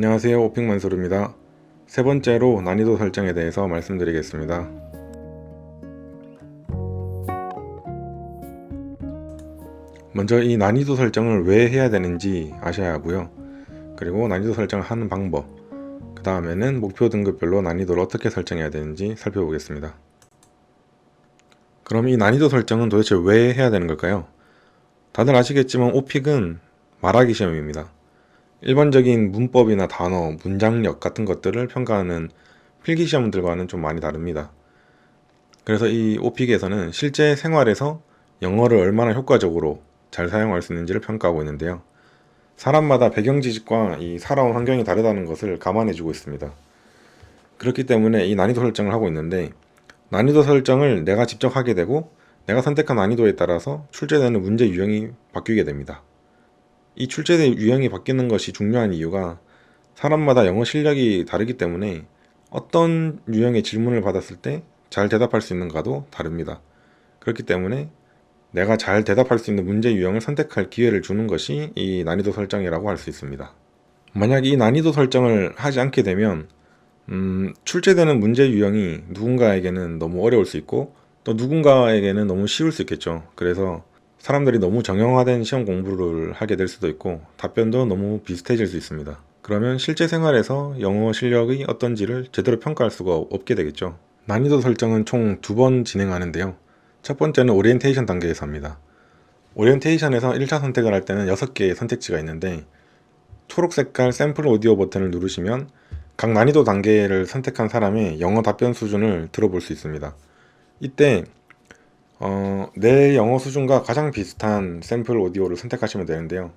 안녕하세요, 오핑만소르입니다. 세 번째로 난이도 설정에 대해서 말씀드리겠습니다. 먼저 이 난이도 설정을 왜 해야 되는지 아셔야 하고요. 그리고 난이도 설정을 하는 방법, 그 다음에는 목표 등급별로 난이도를 어떻게 설정해야 되는지 살펴보겠습니다. 그럼 이 난이도 설정은 도대체 왜 해야 되는 걸까요? 다들 아시겠지만 오픽은 말하기 시험입니다. 일반적인 문법이나 단어, 문장력 같은 것들을 평가하는 필기시험들과는 좀 많이 다릅니다. 그래서 이 오픽에서는 실제 생활에서 영어를 얼마나 효과적으로 잘 사용할 수 있는지를 평가하고 있는데요. 사람마다 배경 지식과 이 살아온 환경이 다르다는 것을 감안해주고 있습니다. 그렇기 때문에 이 난이도 설정을 하고 있는데, 난이도 설정을 내가 직접 하게 되고 내가 선택한 난이도에 따라서 출제되는 문제 유형이 바뀌게 됩니다. 이 출제된 유형이 바뀌는 것이 중요한 이유가 사람마다 영어 실력이 다르기 때문에 어떤 유형의 질문을 받았을 때 잘 대답할 수 있는가도 다릅니다. 그렇기 때문에 내가 잘 대답할 수 있는 문제 유형을 선택할 기회를 주는 것이 이 난이도 설정이라고 할 수 있습니다. 만약 이 난이도 설정을 하지 않게 되면 출제되는 문제 유형이 누군가에게는 너무 어려울 수 있고 또 누군가에게는 너무 쉬울 수 있겠죠. 그래서 사람들이 너무 정형화된 시험 공부를 하게 될 수도 있고 답변도 너무 비슷해질 수 있습니다. 그러면 실제 생활에서 영어 실력이 어떤지를 제대로 평가할 수가 없게 되겠죠. 난이도 설정은 총 2번 진행하는데요. 첫 번째는 오리엔테이션 단계에서 합니다. 오리엔테이션에서 1차 선택을 할 때는 6개의 선택지가 있는데 초록 색깔 샘플 오디오 버튼을 누르시면 각 난이도 단계를 선택한 사람의 영어 답변 수준을 들어볼 수 있습니다. 이때 내 영어 수준과 가장 비슷한 샘플 오디오를 선택하시면 되는데요.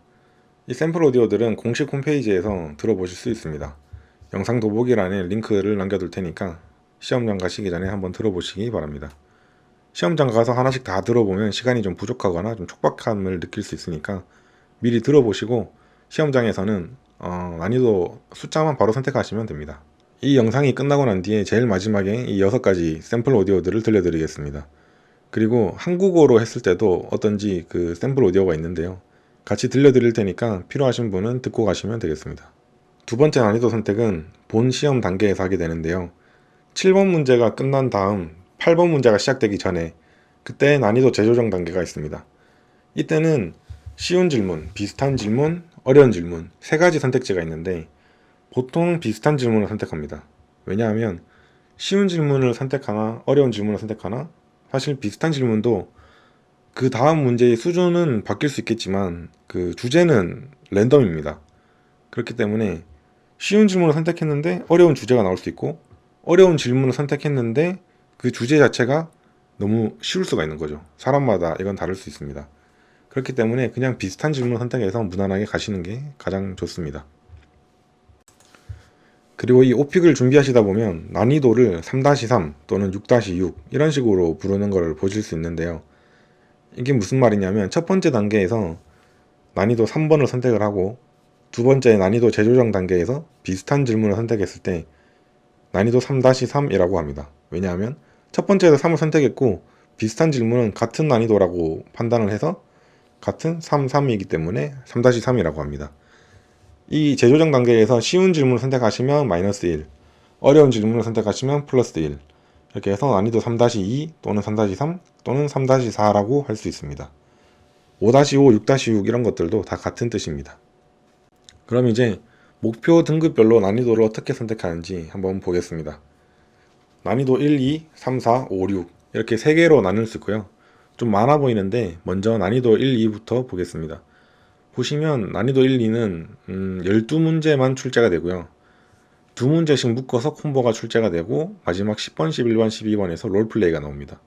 이 샘플 오디오들은 공식 홈페이지에서 들어보실 수 있습니다. 영상 더보기란에 링크를 남겨둘 테니까 시험장 가시기 전에 한번 들어보시기 바랍니다. 시험장 가서 하나씩 다 들어보면 시간이 좀 부족하거나 좀 촉박함을 느낄 수 있으니까 미리 들어보시고 시험장에서는 난이도 숫자만 바로 선택하시면 됩니다. 이 영상이 끝나고 난 뒤에 제일 마지막에 이 6가지 샘플 오디오들을 들려드리겠습니다. 그리고 한국어로 했을 때도 어떤지 그 샘플 오디오가 있는데요. 같이 들려드릴 테니까 필요하신 분은 듣고 가시면 되겠습니다. 두 번째 난이도 선택은 본 시험 단계에서 하게 되는데요. 7번 문제가 끝난 다음 8번 문제가 시작되기 전에 그때 난이도 재조정 단계가 있습니다. 이때는 쉬운 질문, 비슷한 질문, 어려운 질문 3가지 선택지가 있는데 보통 비슷한 질문을 선택합니다. 왜냐하면 쉬운 질문을 선택하나 어려운 질문을 선택하나 사실 비슷한 질문도 그 다음 문제의 수준은 바뀔 수 있겠지만 그 주제는 랜덤입니다. 그렇기 때문에 쉬운 질문을 선택했는데 어려운 주제가 나올 수 있고 어려운 질문을 선택했는데 그 주제 자체가 너무 쉬울 수가 있는 거죠. 사람마다 이건 다를 수 있습니다. 그렇기 때문에 그냥 비슷한 질문을 선택해서 무난하게 가시는 게 가장 좋습니다. 그리고 이 오픽을 준비하시다 보면 난이도를 3-3 또는 6-6 이런 식으로 부르는 것을 보실 수 있는데요. 이게 무슨 말이냐면 첫 번째 단계에서 난이도 3번을 선택을 하고 두 번째 난이도 재조정 단계에서 비슷한 질문을 선택했을 때 난이도 3-3이라고 합니다. 왜냐하면 첫 번째에서 3을 선택했고 비슷한 질문은 같은 난이도라고 판단을 해서 같은 3, 3이기 때문에 3-3이라고 합니다. 이 재조정 단계에서 쉬운 질문을 선택하시면 마이너스 1, 어려운 질문을 선택하시면 플러스 1 이렇게 해서 난이도 3-2 또는 3-3 또는 3-4라고 할 수 있습니다. 5-5, 6-6 이런 것들도 다 같은 뜻입니다. 그럼 이제 목표 등급별로 난이도를 어떻게 선택하는지 한번 보겠습니다. 난이도 1, 2, 3, 4, 5, 6 이렇게 3개로 나눌 수 있고요. 좀 많아 보이는데 먼저 난이도 1, 2부터 보겠습니다. 보시면 난이도 1, 2는 12문제만 출제가 되고요. 2문제씩 묶어서 콤보가 출제가 되고 마지막 10번, 11번, 12번에서 롤플레이가 나옵니다.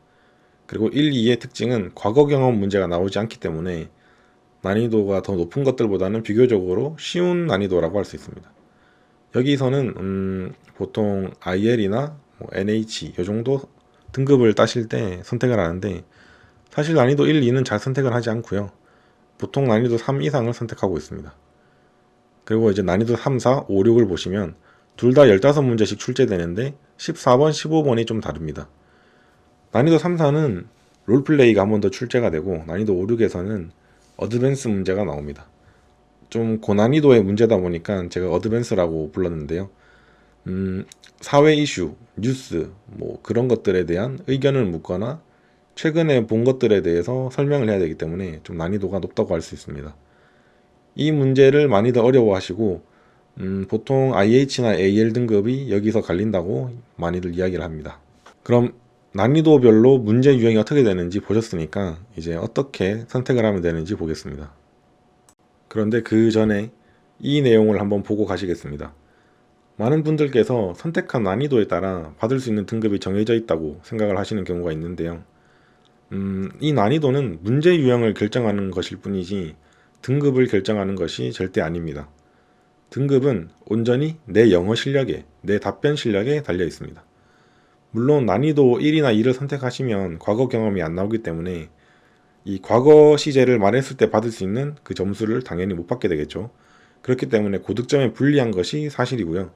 그리고 1, 2의 특징은 과거 경험 문제가 나오지 않기 때문에 난이도가 더 높은 것들보다는 비교적으로 쉬운 난이도라고 할 수 있습니다. 여기서는 보통 IL이나 NH 이 정도 등급을 따실 때 선택을 하는데 사실 난이도 1, 2는 잘 선택을 하지 않고요. 보통 난이도 3 이상을 선택하고 있습니다. 그리고 이제 난이도 3, 4, 5, 6을 보시면 둘 다 15문제씩 출제되는데 14번, 15번이 좀 다릅니다. 난이도 3, 4는 롤플레이가 한 번 더 출제가 되고 난이도 5, 6에서는 어드밴스 문제가 나옵니다. 좀 고난이도의 문제다 보니까 제가 어드밴스라고 불렀는데요. 사회 이슈, 뉴스, 뭐 그런 것들에 대한 의견을 묻거나 최근에 본 것들에 대해서 설명을 해야 되기 때문에 좀 난이도가 높다고 할 수 있습니다. 이 문제를 많이들 어려워하시고 보통 IH나 AL 등급이 여기서 갈린다고 많이들 이야기를 합니다. 그럼 난이도별로 문제 유형이 어떻게 되는지 보셨으니까 이제 어떻게 선택을 하면 되는지 보겠습니다. 그런데 그 전에 이 내용을 한번 보고 가시겠습니다. 많은 분들께서 선택한 난이도에 따라 받을 수 있는 등급이 정해져 있다고 생각을 하시는 경우가 있는데요. 이 난이도는 문제 유형을 결정하는 것일 뿐이지 등급을 결정하는 것이 절대 아닙니다. 등급은 온전히 내 영어 실력에, 내 답변 실력에 달려 있습니다. 물론 난이도 1이나 2를 선택하시면 과거 경험이 안 나오기 때문에 이 과거 시제를 말했을 때 받을 수 있는 그 점수를 당연히 못 받게 되겠죠. 그렇기 때문에 고득점에 불리한 것이 사실이고요.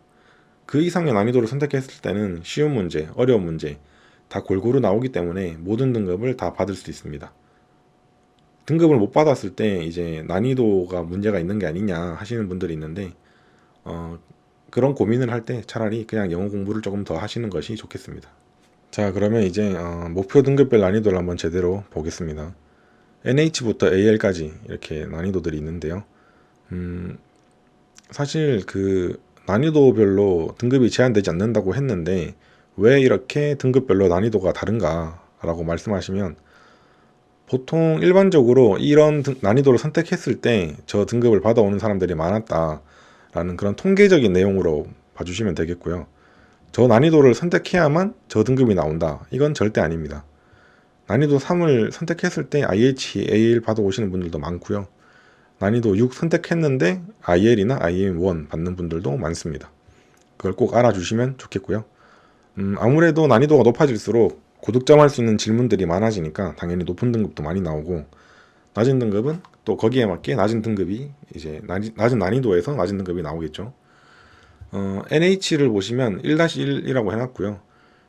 그 이상의 난이도를 선택했을 때는 쉬운 문제, 어려운 문제 다 골고루 나오기 때문에 모든 등급을 다 받을 수 있습니다. 등급을 못 받았을 때 이제 난이도가 문제가 있는 게 아니냐 하시는 분들이 있는데 그런 고민을 할 때 차라리 그냥 영어 공부를 조금 더 하시는 것이 좋겠습니다. 자, 그러면 이제 목표 등급별 난이도를 한번 제대로 보겠습니다. NH부터 AL까지 이렇게 난이도들이 있는데요. 사실 그 난이도별로 등급이 제한되지 않는다고 했는데 왜 이렇게 등급별로 난이도가 다른가 라고 말씀하시면 보통 일반적으로 이런 난이도를 선택했을 때 저 등급을 받아오는 사람들이 많았다 라는 그런 통계적인 내용으로 봐주시면 되겠고요. 저 난이도를 선택해야만 저 등급이 나온다, 이건 절대 아닙니다. 난이도 3을 선택했을 때 IH, AL 받아오시는 분들도 많고요. 난이도 6 선택했는데 IL이나 IM1 받는 분들도 많습니다. 그걸 꼭 알아주시면 좋겠고요. 아무래도 난이도가 높아질수록 고득점할 수 있는 질문들이 많아지니까 당연히 높은 등급도 많이 나오고 낮은 등급은 또 거기에 맞게 낮은 등급이 이제 낮은 난이도에서 낮은 등급이 나오겠죠. NH를 보시면 1-1이라고 해놨고요.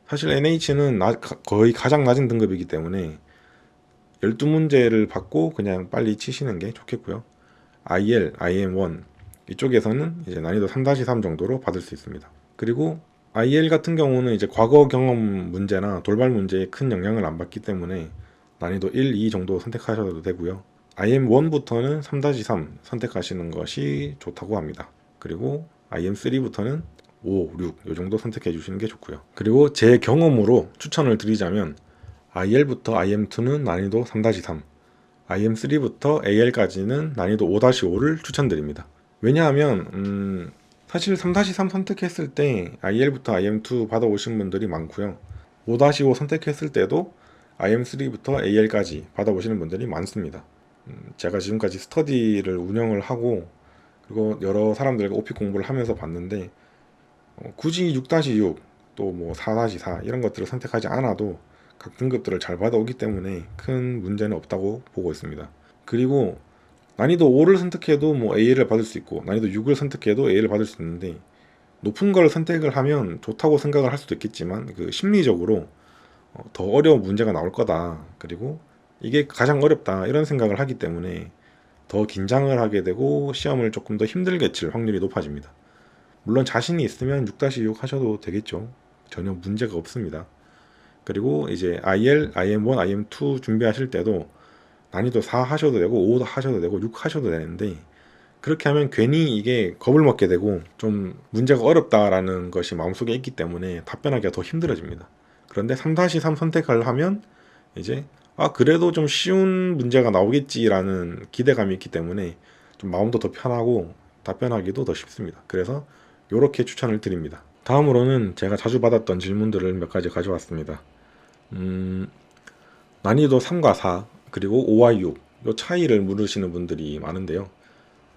사실 NH는 거의 가장 낮은 등급이기 때문에 12문제를 받고 그냥 빨리 치시는 게 좋겠고요. IL, IM1 이쪽에서는 이제 난이도 3-3 정도로 받을 수 있습니다. 그리고 IL 같은 경우는 이제 과거 경험 문제나 돌발 문제에 큰 영향을 안 받기 때문에 난이도 1, 2 정도 선택하셔도 되고요. IM1부터는 3-3 선택하시는 것이 좋다고 합니다. 그리고 IM3부터는 5, 6 이 정도 선택해 주시는 게 좋고요. 그리고 제 경험으로 추천을 드리자면 IL부터 IM2는 난이도 3-3, IM3부터 AL까지는 난이도 5-5를 추천드립니다. 왜냐하면 사실 3-3 선택했을 때 IL부터 IM2 받아오신 분들이 많고요. 5-5 선택했을 때도 IM3부터 AL까지 받아오시는 분들이 많습니다. 제가 지금까지 스터디를 운영을 하고 그리고 여러 사람들과 오픽 공부를 하면서 봤는데 굳이 6-6 또 뭐 4-4 이런 것들을 선택하지 않아도 각 등급들을 잘 받아오기 때문에 큰 문제는 없다고 보고 있습니다. 그리고 난이도 5를 선택해도 뭐 A를 받을 수 있고 난이도 6을 선택해도 A를 받을 수 있는데 높은 걸 선택을 하면 좋다고 생각을 할 수도 있겠지만 그 심리적으로 더 어려운 문제가 나올 거다, 그리고 이게 가장 어렵다 이런 생각을 하기 때문에 더 긴장을 하게 되고 시험을 조금 더 힘들게 칠 확률이 높아집니다. 물론 자신이 있으면 6-6 하셔도 되겠죠. 전혀 문제가 없습니다. 그리고 이제 IL, IM1, IM2 준비하실 때도 난이도 4 하셔도 되고 5 하셔도 되고 6 하셔도 되는데 그렇게 하면 괜히 이게 겁을 먹게 되고 좀 문제가 어렵다라는 것이 마음속에 있기 때문에 답변하기가 더 힘들어집니다. 그런데 3-3 선택을 하면 이제 그래도 좀 쉬운 문제가 나오겠지라는 기대감이 있기 때문에 좀 마음도 더 편하고 답변하기도 더 쉽습니다. 그래서 이렇게 추천을 드립니다. 다음으로는 제가 자주 받았던 질문들을 몇 가지 가져왔습니다. 난이도 3과 4 그리고 5와 6 이 차이를 물으시는 분들이 많은데요.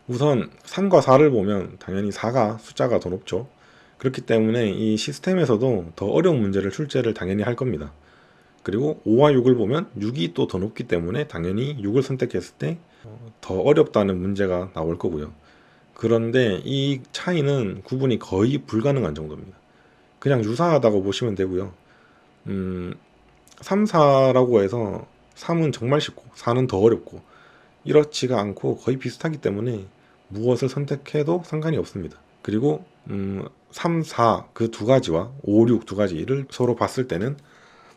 우선 3과 4를 보면 당연히 4가 숫자가 더 높죠. 그렇기 때문에 이 시스템에서도 더 어려운 문제를 출제를 당연히 할 겁니다. 그리고 5와 6을 보면 6이 또 더 높기 때문에 당연히 6을 선택했을 때 더 어렵다는 문제가 나올 거고요. 그런데 이 차이는 구분이 거의 불가능한 정도입니다. 그냥 유사하다고 보시면 되고요. 3, 4라고 해서 3은 정말 쉽고 4는 더 어렵고 이렇지가 않고 거의 비슷하기 때문에 무엇을 선택해도 상관이 없습니다. 그리고 3, 4 그 두 가지와 5, 6 두 가지를 서로 봤을 때는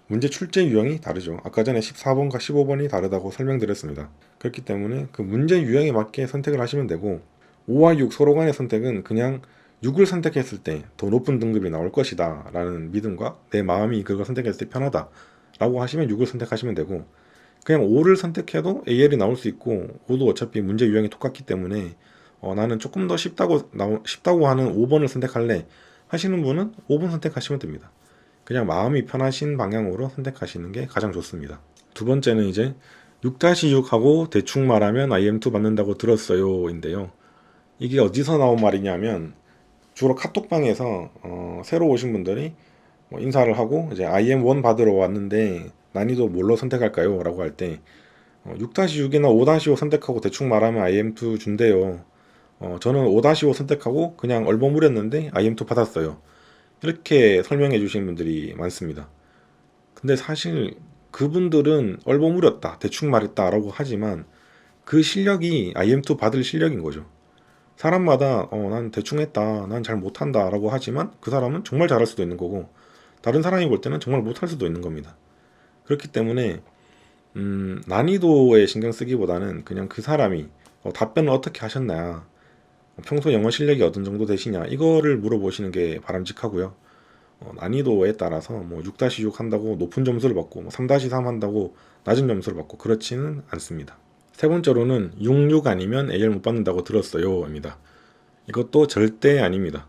문제 출제 유형이 다르죠. 아까 전에 14번과 15번이 다르다고 설명드렸습니다. 그렇기 때문에 그 문제 유형에 맞게 선택을 하시면 되고 5와 6 서로 간의 선택은 그냥 6을 선택했을 때 더 높은 등급이 나올 것이다 라는 믿음과 내 마음이 그걸 선택했을 때 편하다 라고 하시면 6을 선택하시면 되고, 그냥 5를 선택해도 AL이 나올 수 있고 5도 어차피 문제 유형이 똑같기 때문에 나는 조금 더 쉽다고 하는 5번을 선택할래 하시는 분은 5번 선택하시면 됩니다. 그냥 마음이 편하신 방향으로 선택하시는 게 가장 좋습니다. 두 번째는 이제 6-6하고 대충 말하면 IM2 받는다고 들었어요 인데요. 이게 어디서 나온 말이냐면 주로 카톡방에서 새로 오신 분들이 뭐 인사를 하고 이제 IM1 받으러 왔는데 난이도 뭘로 선택할까요? 라고 할 때 6-6이나 5-5 선택하고 대충 말하면 IM2 준대요. 저는 5-5 선택하고 그냥 얼버무렸는데 IM2 받았어요. 이렇게 설명해 주시는 분들이 많습니다. 근데 사실 그분들은 얼버무렸다, 대충 말했다 라고 하지만 그 실력이 IM2 받을 실력인 거죠. 사람마다 난 대충 했다, 난 잘 못한다 라고 하지만 그 사람은 정말 잘할 수도 있는 거고 다른 사람이 볼 때는 정말 못할 수도 있는 겁니다. 그렇기 때문에 난이도에 신경 쓰기보다는 그냥 그 사람이 답변을 어떻게 하셨나, 평소 영어 실력이 어느 정도 되시냐 이거를 물어보시는 게 바람직하고요. 난이도에 따라서 뭐 6-6 한다고 높은 점수를 받고 뭐 3-3 한다고 낮은 점수를 받고 그렇지는 않습니다. 세 번째로는 66 아니면 AL 못 받는다고 들었어요 입니다. 이것도 절대 아닙니다.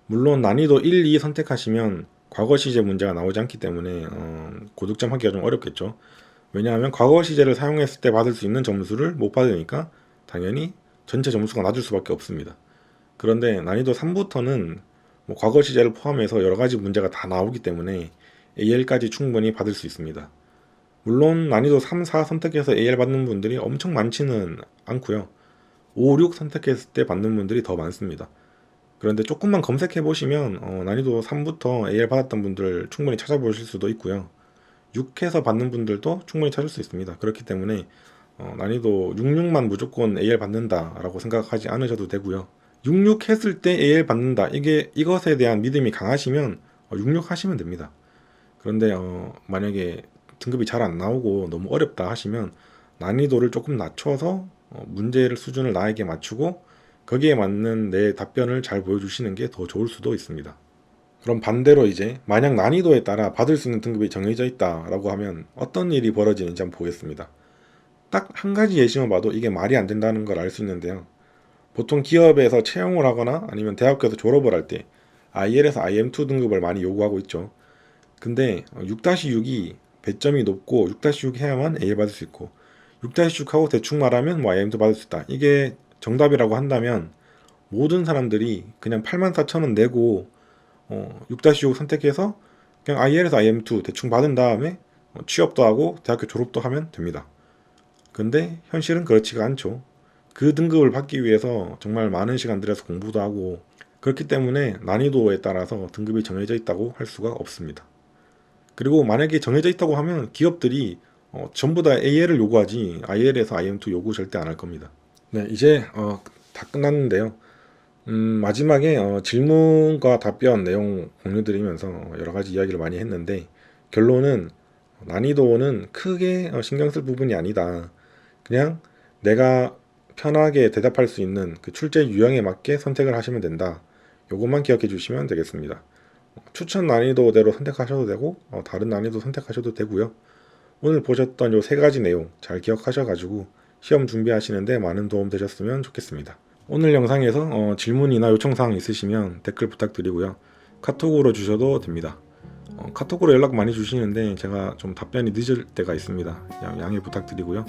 물론 난이도 1, 2 선택하시면 과거 시제 문제가 나오지 않기 때문에 고득점 하기가 좀 어렵겠죠. 왜냐하면 과거 시제를 사용했을 때 받을 수 있는 점수를 못 받으니까 당연히 전체 점수가 낮을 수밖에 없습니다. 그런데 난이도 3부터는 뭐 과거 시제를 포함해서 여러 가지 문제가 다 나오기 때문에 AL까지 충분히 받을 수 있습니다. 물론 난이도 3, 4 선택해서 AL 받는 분들이 엄청 많지는 않고요. 5, 6 선택했을 때 받는 분들이 더 많습니다. 그런데 조금만 검색해 보시면 난이도 3부터 AL 받았던 분들 충분히 찾아보실 수도 있고요. 6해서 받는 분들도 충분히 찾을 수 있습니다. 그렇기 때문에 난이도 66만 무조건 AL 받는다라고 생각하지 않으셔도 되고요. 66 했을 때 AL 받는다, 이것에 대한 믿음이 강하시면 66 하시면 됩니다. 그런데 만약에 등급이 잘 안 나오고 너무 어렵다 하시면 난이도를 조금 낮춰서 문제를 수준을 나에게 맞추고 거기에 맞는 내 답변을 잘 보여주시는 게 더 좋을 수도 있습니다. 그럼 반대로 이제 만약 난이도에 따라 받을 수 있는 등급이 정해져 있다라고 하면 어떤 일이 벌어지는지 한번 보겠습니다. 딱 한 가지 예시만 봐도 이게 말이 안 된다는 걸 알 수 있는데요. 보통 기업에서 채용을 하거나 아니면 대학교에서 졸업을 할 때 IL에서 IM2 등급을 많이 요구하고 있죠. 근데 6-6이 배점이 높고 6-6 해야만 A 받을 수 있고 6-6하고 대충 말하면 뭐 IM2 받을 수 있다, 이게 정답이라고 한다면 모든 사람들이 그냥 84,000원 내고 6-6 선택해서 그냥 IL에서 IM2 대충 받은 다음에 취업도 하고 대학교 졸업도 하면 됩니다. 근데 현실은 그렇지가 않죠. 그 등급을 받기 위해서 정말 많은 시간 들여서 공부도 하고 그렇기 때문에 난이도에 따라서 등급이 정해져 있다고 할 수가 없습니다. 그리고 만약에 정해져 있다고 하면 기업들이 전부 다 AL을 요구하지 IL에서 IM2 요구 절대 안 할 겁니다. 네, 이제 다 끝났는데요. 마지막에 질문과 답변 내용 공유드리면서 여러 가지 이야기를 많이 했는데 결론은 난이도는 크게 신경 쓸 부분이 아니다. 그냥 내가 편하게 대답할 수 있는 그 출제 유형에 맞게 선택을 하시면 된다. 요것만 기억해 주시면 되겠습니다. 추천 난이도대로 선택하셔도 되고 다른 난이도 선택하셔도 되고요. 오늘 보셨던 요 세 가지 내용 잘 기억하셔가지고 시험 준비하시는데 많은 도움 되셨으면 좋겠습니다. 오늘 영상에서 질문이나 요청사항 있으시면 댓글 부탁드리고요. 카톡으로 주셔도 됩니다. 카톡으로 연락 많이 주시는데 제가 좀 답변이 늦을 때가 있습니다. 양해 부탁드리고요.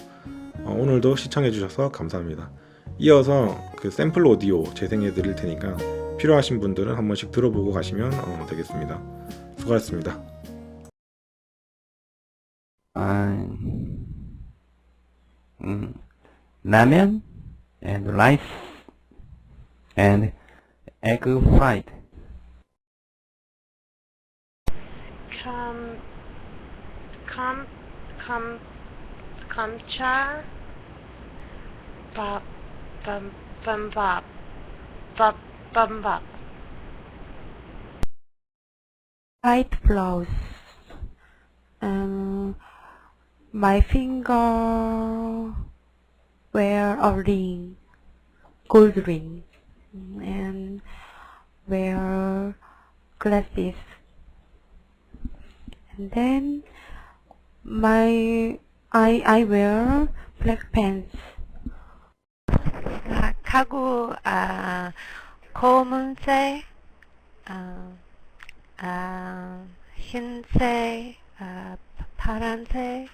오늘도 시청해 주셔서 감사합니다. 이어서 그 샘플 오디오 재생해 드릴 테니까 필요하신 분들은 한 번씩 들어보고 가시면 되겠습니다. 수고하셨습니다. 라면 and rice and egg fried. Come, come, come, kamcha, ba, bam, Bibimbap. Bibimbap. White blouse. My finger wear a ring, gold ring, and wear glasses. And then I wear black pants. 가구 검은색, 흰색, 파란색.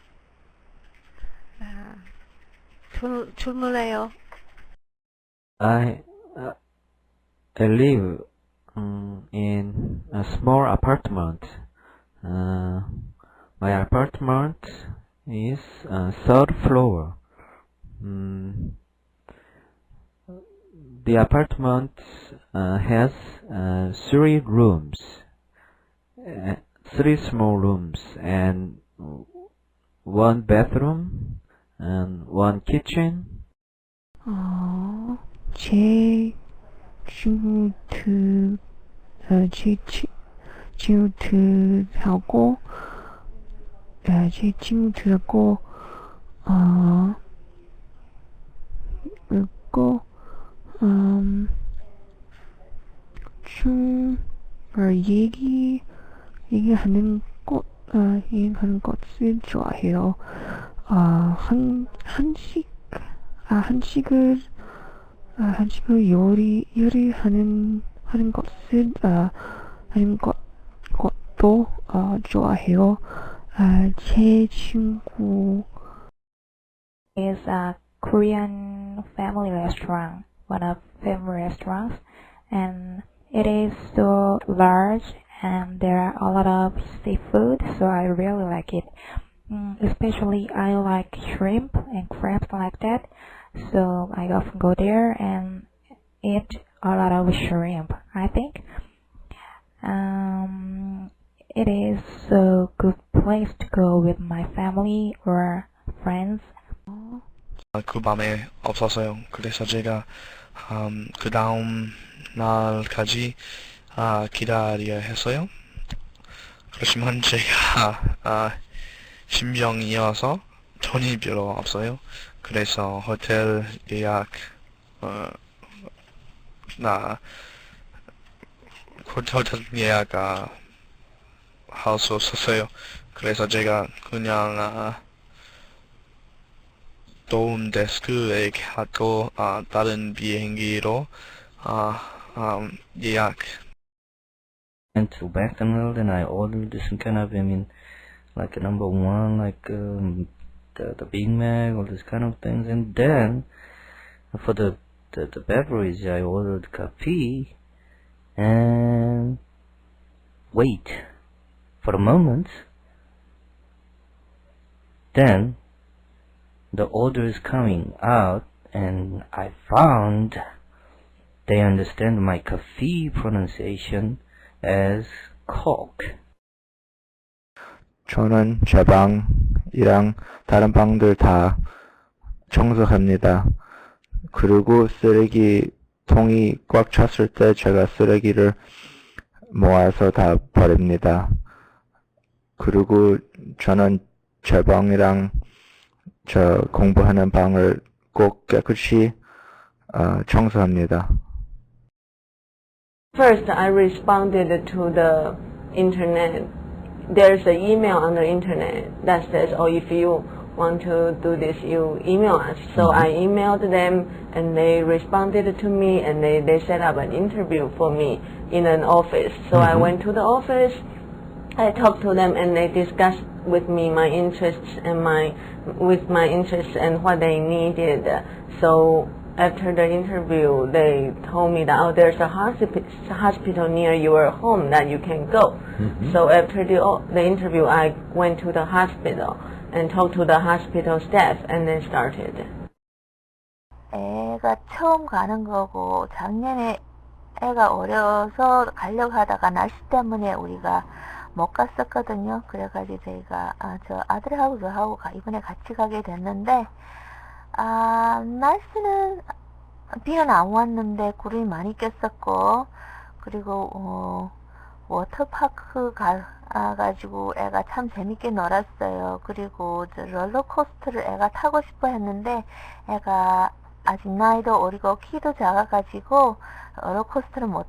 주물래요. I live in a small apartment. My apartment is third floor. The apartment has 3 rooms, 3 small rooms, and 1 bathroom, and 1 kitchen. 제 친구들하고 그리고 얘기하는 것을 좋아해요. 한식을 요리하는 것도 좋아해요. 제 친구 is a Korean family restaurant, one of family restaurants, and it is so large and there are a lot of seafood, so I really like it. Especially I like shrimp and crabs like that, so I often go there and eat a lot of shrimp. I think it is a good place to go with my family or friends. 그 밤에 없었어요. 그래서 제가 그 다음 날까지 기다려야 했어요. 그렇지만 제가 신병이어서 돈이 별로 없어요. 그래서 호텔 예약 호텔 예약 할 수 없었어요. 그래서 제가 그냥 도움 데스크에 하고 다른 비행기로 예약. And to McDonald's and I ordered some kind of, like a number 1, like the Big Mac, all these kind of things. And then for the beverage, I ordered coffee. And wait for a moment. Then the order is coming out, and I found they understand my coffee pronunciation as Coke. 저는 제 방이랑 다른 방들 다 청소합니다. 그리고 쓰레기통이 꽉 찼을 때 제가 쓰레기를 모아서 다 버립니다. 그리고 저는 제 방이랑 저 공부하는 방을 꼭 깨끗이 청소합니다. First, I responded to the internet. There's an email on the internet that says, oh, if you want to do this, you email us. So I emailed them and they responded to me and they set up an interview for me in an office. So I went to the office, I talked to them and they discussed with me my interests and my interests and what they needed. So after the interview, they told me that there's a hospital near your home that you can go. So after the interview, I went to the hospital and talked to the hospital staff and then started. 애가 처음 가는 거고 작년에 애가 어려서 가려고 하다가 날씨 때문에 우리가 못 갔었거든요. 그래가지고 저희가 저 아들하고 저하고 이번에 같이 가게 됐는데 날씨는 비는 안 왔는데 구름이 많이 꼈었고, 그리고 워터파크 가가지고 애가 참 재밌게 놀았어요. 그리고 저 롤러코스터를 애가 타고 싶어 했는데 애가 아직 나이도 어리고 키도 작아가지고 롤러코스터를 못